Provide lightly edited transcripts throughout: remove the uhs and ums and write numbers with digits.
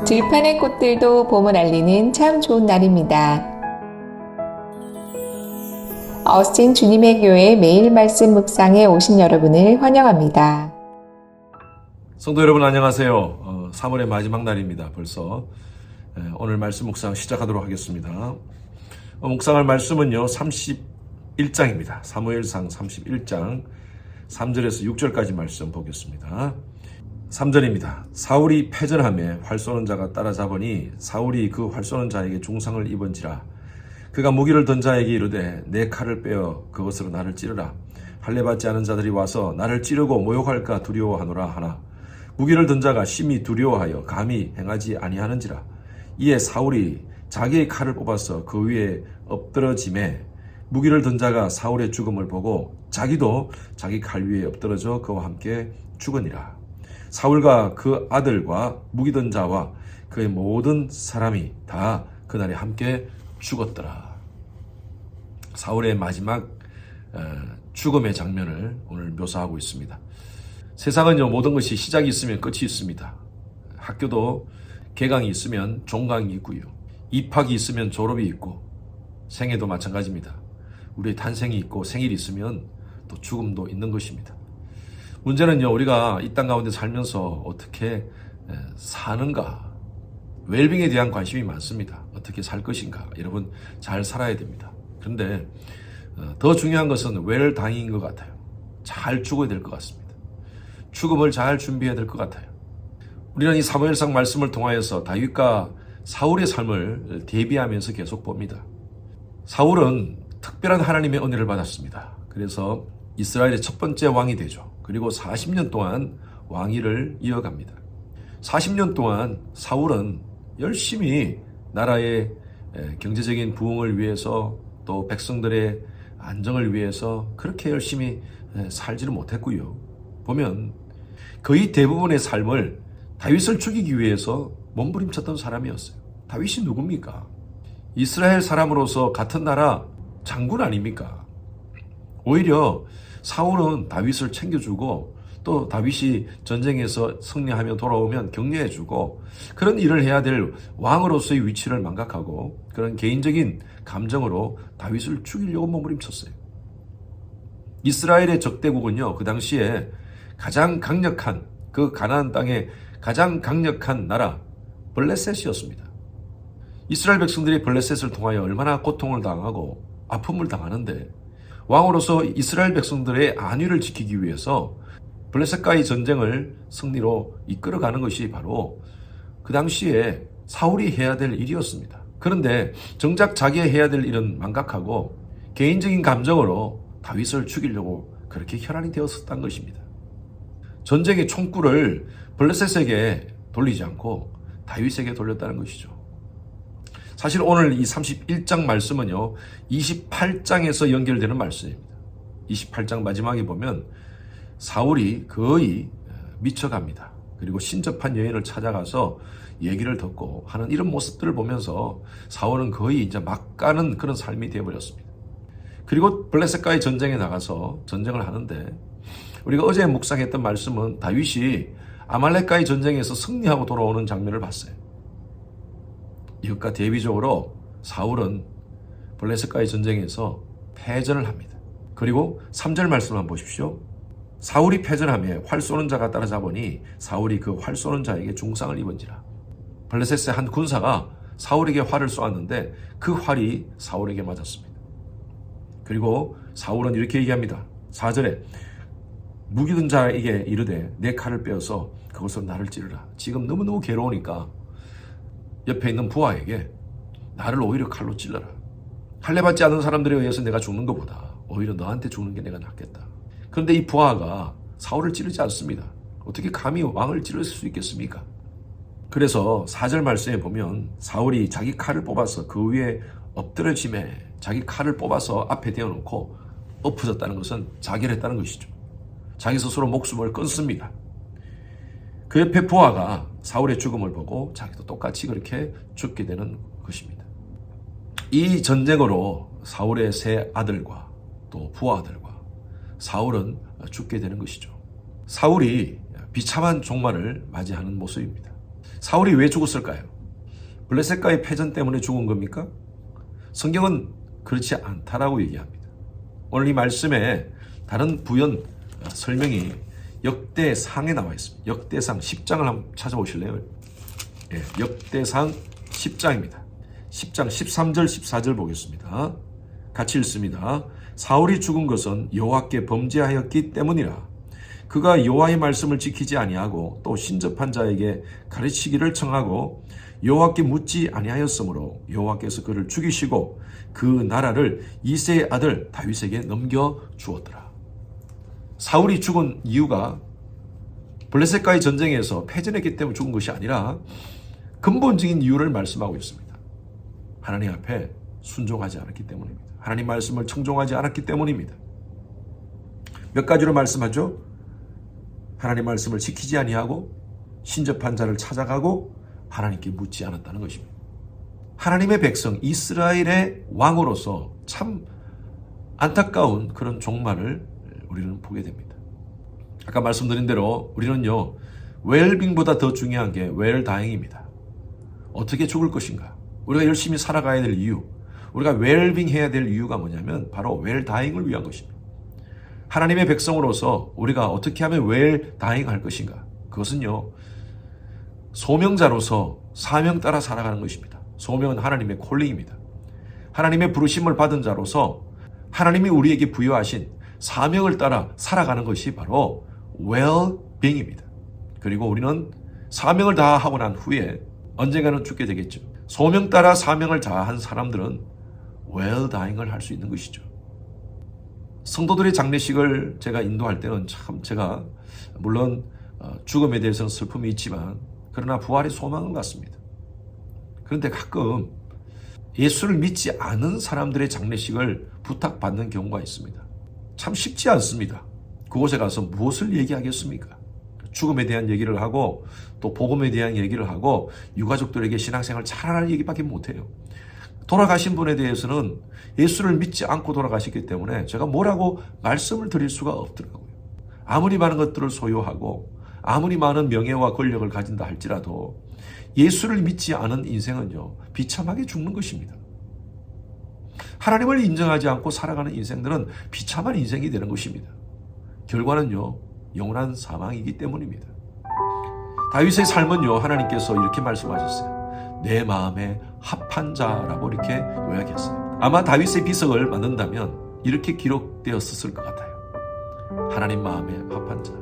들판의 꽃들도 봄을 알리는 참 좋은 날입니다. 어스틴 주님의 교회 매일 말씀 묵상에 오신 여러분을 환영합니다. 성도 여러분 안녕하세요. 3월의 마지막 날입니다. 벌써 오늘 말씀 묵상 시작하도록 하겠습니다. 묵상할 말씀은요 31장입니다. 사무엘상 31장 3절에서 6절까지 말씀 보겠습니다. 3절입니다. 사울이 패전하며 활 쏘는 자가 따라잡으니 사울이 그 활 쏘는 자에게 중상을 입은지라. 그가 무기를 든 자에게 이르되 내 칼을 빼어 그것으로 나를 찌르라. 할례 받지 않은 자들이 와서 나를 찌르고 모욕할까 두려워하노라 하나 무기를 든 자가 심히 두려워하여 감히 행하지 아니하는지라. 이에 사울이 자기의 칼을 뽑아서 그 위에 엎드러짐에 무기를 든 자가 사울의 죽음을 보고 자기도 자기 칼 위에 엎드러져 그와 함께 죽으니라. 사울과 그 아들과 무기 든 자와 그의 모든 사람이 다 그날에 함께 죽었더라. 사울의 마지막 죽음의 장면을 오늘 묘사하고 있습니다. 세상은요 모든 것이 시작이 있으면 끝이 있습니다. 학교도 개강이 있으면 종강이 있고요. 입학이 있으면 졸업이 있고 생애도 마찬가지입니다. 우리의 탄생이 있고 생일이 있으면 또 죽음도 있는 것입니다. 문제는요 우리가 이 땅 가운데 살면서 어떻게 사는가, 웰빙에 대한 관심이 많습니다. 어떻게 살 것인가, 여러분 잘 살아야 됩니다. 그런데 더 중요한 것은 웰다잉인 것 같아요. 잘 죽어야 될 것 같습니다. 죽음을 잘 준비해야 될 것 같아요. 우리는 이 사무엘상 말씀을 통하여서 다윗과 사울의 삶을 대비하면서 계속 봅니다. 사울은 특별한 하나님의 은혜를 받았습니다. 그래서 이스라엘의 첫 번째 왕이 되죠. 그리고 40년 동안 왕위를 이어갑니다. 40년 동안 사울은 열심히 나라의 경제적인 부흥을 위해서 또 백성들의 안정을 위해서 그렇게 열심히 살지를 못했고요. 보면 거의 대부분의 삶을 다윗을 죽이기 위해서 몸부림쳤던 사람이었어요. 다윗이 누굽니까? 이스라엘 사람으로서 같은 나라 장군 아닙니까? 오히려 사울은 다윗을 챙겨주고 또 다윗이 전쟁에서 승리하며 돌아오면 격려해주고 그런 일을 해야 될 왕으로서의 위치를 망각하고 그런 개인적인 감정으로 다윗을 죽이려고 몸부림쳤어요. 이스라엘의 적대국은요 그 당시에 가장 강력한 그 가나안 땅의 가장 강력한 나라 블레셋이었습니다. 이스라엘 백성들이 블레셋을 통하여 얼마나 고통을 당하고 아픔을 당하는데 왕으로서 이스라엘 백성들의 안위를 지키기 위해서 블레셋과의 전쟁을 승리로 이끌어가는 것이 바로 그 당시에 사울이 해야 될 일이었습니다. 그런데 정작 자기가 해야 될 일은 망각하고 개인적인 감정으로 다윗을 죽이려고 그렇게 혈안이 되었었던 것입니다. 전쟁의 총구를 블레셋에게 돌리지 않고 다윗에게 돌렸다는 것이죠. 사실 오늘 이 31장 말씀은요 28장에서 연결되는 말씀입니다. 28장 마지막에 보면 사울이 거의 미쳐갑니다. 그리고 신접한 여인을 찾아가서 얘기를 듣고 하는 이런 모습들을 보면서 사울은 거의 이제 막 가는 그런 삶이 되어버렸습니다. 그리고 블레셋과의 전쟁에 나가서 전쟁을 하는데 우리가 어제 묵상했던 말씀은 다윗이 아말렉과의 전쟁에서 승리하고 돌아오는 장면을 봤어요. 이것과 대비적으로 사울은 블레셋과의 전쟁에서 패전을 합니다. 그리고 3절 말씀을 한번 보십시오. 사울이 패전하며 활 쏘는 자가 따라잡으니 사울이 그 활 쏘는 자에게 중상을 입은지라. 블레셋의 한 군사가 사울에게 활을 쏘았는데 그 활이 사울에게 맞았습니다. 그리고 사울은 이렇게 얘기합니다. 4절에 무기 든 자에게 이르되 내 칼을 빼어서 그것으로 나를 찌르라. 지금 너무너무 괴로우니까 옆에 있는 부하에게 나를 오히려 칼로 찔러라. 할례 받지 않은 사람들에 의해서 내가 죽는 것보다 오히려 너한테 죽는 게 내가 낫겠다. 그런데 이 부하가 사울을 찌르지 않습니다. 어떻게 감히 왕을 찌를 수 있겠습니까? 그래서 4절 말씀에 보면 사울이 자기 칼을 뽑아서 그 위에 엎드러짐에 자기 칼을 뽑아서 앞에 대어놓고 엎어졌다는 것은 자결했다는 것이죠. 자기 스스로 목숨을 끊습니다. 그 옆에 부하가 사울의 죽음을 보고 자기도 똑같이 그렇게 죽게 되는 것입니다. 이 전쟁으로 사울의 세 아들과 또 부하들과 사울은 죽게 되는 것이죠. 사울이 비참한 종말을 맞이하는 모습입니다. 사울이 왜 죽었을까요? 블레셋과의 패전 때문에 죽은 겁니까? 성경은 그렇지 않다라고 얘기합니다. 오늘 이 말씀에 다른 부연 설명이 역대상에 나와 있습니다. 역대상 10장을 한번 찾아오실래요? 예, 역대상 10장입니다. 10장 13절 14절 보겠습니다. 같이 읽습니다. 사울이 죽은 것은 여호와께 범죄하였기 때문이라. 그가 여호와의 말씀을 지키지 아니하고 또 신접한 자에게 가르치기를 청하고 여호와께 묻지 아니하였으므로 여호와께서 그를 죽이시고 그 나라를 이새의 아들 다윗에게 넘겨 주었더라. 사울이 죽은 이유가 블레셋과의 전쟁에서 패전했기 때문에 죽은 것이 아니라 근본적인 이유를 말씀하고 있습니다. 하나님 앞에 순종하지 않았기 때문입니다. 하나님 말씀을 청종하지 않았기 때문입니다. 몇 가지로 말씀하죠? 하나님 말씀을 지키지 아니하고 신접한 자를 찾아가고 하나님께 묻지 않았다는 것입니다. 하나님의 백성 이스라엘의 왕으로서 참 안타까운 그런 종말을 우리는 보게 됩니다. 아까 말씀드린 대로 우리는요, 웰빙보다 더 중요한 게 웰다잉입니다. 어떻게 죽을 것인가? 우리가 열심히 살아가야 될 이유, 우리가 웰빙 해야 될 이유가 뭐냐면 바로 웰다잉을 위한 것입니다. 하나님의 백성으로서 우리가 어떻게 하면 웰다잉 할 것인가? 그것은요, 소명자로서 사명 따라 살아가는 것입니다. 소명은 하나님의 콜링입니다. 하나님의 부르심을 받은 자로서 하나님이 우리에게 부여하신 사명을 따라 살아가는 것이 바로 웰빙입니다. 그리고 우리는 사명을 다하고 난 후에 언젠가는 죽게 되겠죠. 소명 따라 사명을 다한 사람들은 웰다잉을 할 수 있는 것이죠. 성도들의 장례식을 제가 인도할 때는 참 제가 물론 죽음에 대해서는 슬픔이 있지만 그러나 부활의 소망은 같습니다. 그런데 가끔 예수를 믿지 않은 사람들의 장례식을 부탁받는 경우가 있습니다. 참 쉽지 않습니다. 그곳에 가서 무엇을 얘기하겠습니까? 죽음에 대한 얘기를 하고 또 복음에 대한 얘기를 하고 유가족들에게 신앙생활 잘하는 얘기밖에 못해요. 돌아가신 분에 대해서는 예수를 믿지 않고 돌아가셨기 때문에 제가 뭐라고 말씀을 드릴 수가 없더라고요. 아무리 많은 것들을 소유하고 아무리 많은 명예와 권력을 가진다 할지라도 예수를 믿지 않은 인생은요, 비참하게 죽는 것입니다. 하나님을 인정하지 않고 살아가는 인생들은 비참한 인생이 되는 것입니다. 결과는요, 영원한 사망이기 때문입니다. 다윗의 삶은요, 하나님께서 이렇게 말씀하셨어요. 내 마음에 합한 자라고 이렇게 요약했어요. 아마 다윗의 비석을 만든다면 이렇게 기록되었을 것 같아요. 하나님 마음에 합한 자.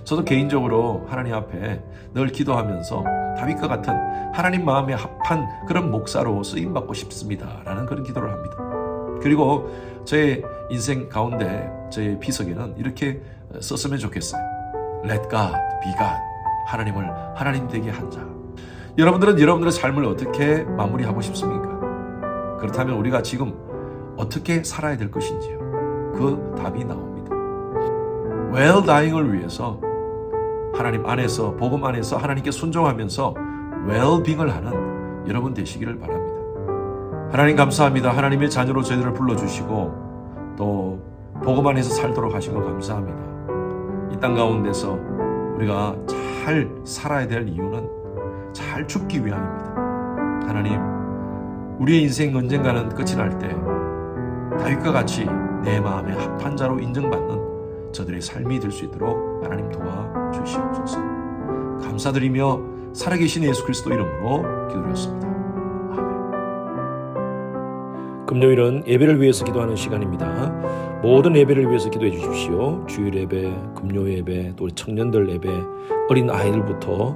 저도 개인적으로 하나님 앞에 늘 기도하면서 다윗과 같은 하나님 마음에 합한 그런 목사로 쓰임받고 싶습니다 라는 그런 기도를 합니다. 그리고 저의 인생 가운데 저의 비석에는 이렇게 썼으면 좋겠어요. Let God be God. 하나님을 하나님 되게 한 자. 여러분들은 여러분들의 삶을 어떻게 마무리하고 싶습니까? 그렇다면 우리가 지금 어떻게 살아야 될 것인지요. 그 답이 나옵니다. 웰다잉을 위해서 하나님 안에서, 복음 안에서 하나님께 순종하면서 웰빙을 하는 여러분 되시기를 바랍니다. 하나님 감사합니다. 하나님의 자녀로 저희들을 불러주시고 또 복음 안에서 살도록 하신 것 감사합니다. 이 땅 가운데서 우리가 잘 살아야 될 이유는 잘 죽기 위함입니다. 하나님, 우리의 인생 언젠가는 끝이 날 때 다윗과 같이 내 마음에 합한 자로 인정받는 저들의 삶이 될 수 있도록 하나님 도와주시옵소서. 감사드리며 살아계신 예수 그리스도 이름으로 기도드렸습니다. 아멘. 금요일은 예배를 위해서 기도하는 시간입니다. 모든 예배를 위해서 기도해 주십시오. 주일 예배, 금요 예배, 또 청년들 예배, 어린 아이들부터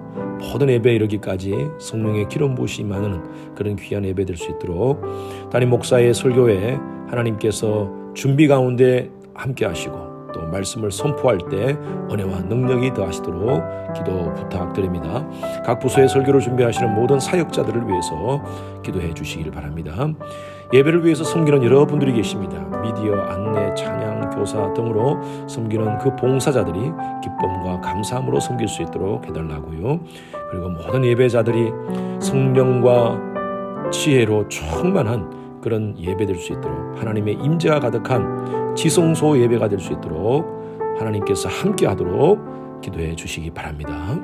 모든 예배에 이르기까지 성령의 기름 부으심이 많은 그런 귀한 예배 될 수 있도록 담임 목사의 설교에 하나님께서 준비 가운데 함께 하시고 또 말씀을 선포할 때 은혜와 능력이 더하시도록 기도 부탁드립니다. 각 부서의 설교를 준비하시는 모든 사역자들을 위해서 기도해 주시기를 바랍니다. 예배를 위해서 섬기는 여러분들이 계십니다. 미디어, 안내, 찬양, 교사 등으로 섬기는 그 봉사자들이 기쁨과 감사함으로 섬길 수 있도록 해달라고요. 그리고 모든 예배자들이 성령과 지혜로 충만한 그런 예배 될 수 있도록 하나님의 임재가 가득한 지성소 예배가 될 수 있도록 하나님께서 함께 하도록 기도해 주시기 바랍니다.